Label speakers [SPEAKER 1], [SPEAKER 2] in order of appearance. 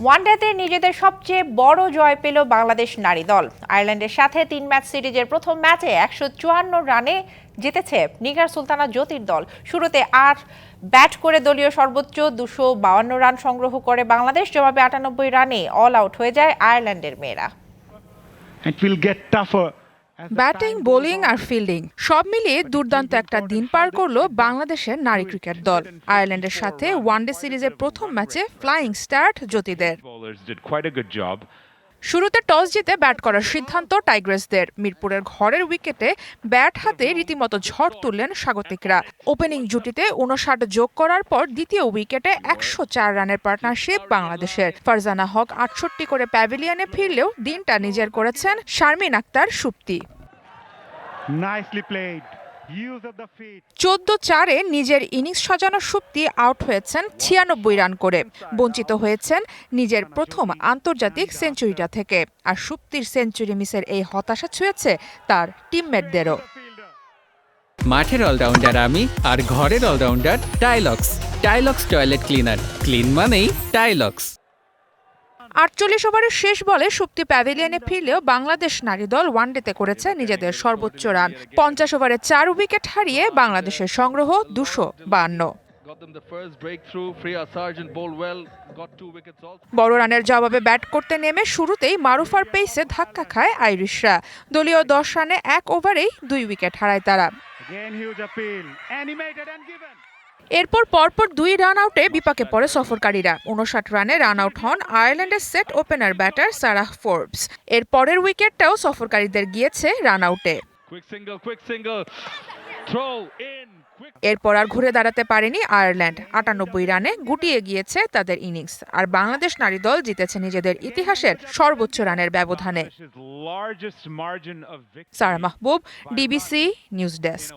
[SPEAKER 1] ওয়ানডেতে নিজেদের সবচেয়ে বড় জয় পেল বাংলাদেশ নারী দল। আয়ারল্যান্ডের সাথে 3 ম্যাচ সিরিজের প্রথম ম্যাচে 154 রানে জিতেছে নিগার সুলতানা জ্যোতির দল। শুরুতে ব্যাট করে দলীয় সর্বোচ্চ 252 রান সংগ্রহ করে বাংলাদেশ, জবাবে 98 রানে অল আউট হয়ে যায় আয়ারল্যান্ডের মেয়েরা।
[SPEAKER 2] ব্যাটিং, বোলিং আর ফিল্ডিং সব মিলিয়ে দুর্দান্ত একটা দিন পার করলো বাংলাদেশের নারী ক্রিকেট দল। আয়ারল্যান্ডের সাথে ওয়ানডে সিরিজের প্রথম ম্যাচে ফ্লাইং স্টার্ট জ্যোতিদের। শুরুতে টস জিতে ব্যাট করার সিদ্ধান্ত টাইগ্রেসদের। মিরপুরের ঘরের উইকেটে ব্যাট হাতে রীতিমতো ঝড় তুললেন স্বাগতিকরা। ওপেনিং জুটিতে 59 যোগ করার পর দ্বিতীয় উইকেটে 104 রানের পার্টনারশিপ বাংলাদেশের। ফারজানা হক 68 করে প্যাভিলিয়নে ফিরলেও দিনটা নিজের করেছেন শারমিন আক্তার সুপ্তি। 14-4-এ নিজের ইনিংস সাজানো সুপ্তি আউট হয়েছেন 96 রান করে। বঞ্চিত হয়েছেন নিজের প্রথম আন্তর্জাতিক সেঞ্চুরিটা থেকে। আর সুপ্তির সেঞ্চুরি মিসের এই হতাশা ছুঁয়েছে তার টিমমেটদেরও।
[SPEAKER 3] মাঠের অলরাউন্ডার আমি, আর ঘরের allrounder Tilex. Tilex toilet cleaner, clean মানেই টাইলক্স।
[SPEAKER 2] 48 ওভারের শেষ বলে সুপ্তি প্যাভিলিয়নে ফিরলেও বাংলাদেশ নারী দল ওয়ানডেতে করেছে নিজেদের সর্বোচ্চ রান। 50 ওভারে 4 উইকেট হারিয়ে বাংলাদেশের সংগ্রহ 252। বড় রানের জবাবে ব্যাট করতে নেমে শুরুতেই মারুফার পেসে ধাক্কা খায় আইরিশরা। দলীয় 10 রানে 1 ওভারেই 2 উইকেট হারায় তারা। এরপর পরপর 2 রান আউটে বিপাকে পড়ে সফরকারীরা। 59 রানে রান আউট হন আয়ারল্যান্ডের set opener batter Sarah Forbes. এর পরের উইকেটটাও সফরকারীদের গিয়েছে রান আউটে। এরপর আর ঘুরে দাঁড়াতে পারেনি আয়ারল্যান্ড। 98 রানে গুটিয়ে গিয়েছে তাদের ইনিংস। আর বাংলাদেশ নারী দল জিতেছে নিজেদের ইতিহাসের সর্বোচ্চ রানের ব্যবধানে। সারা মাহবুব, ডিবিসি নিউজ ডেস্ক।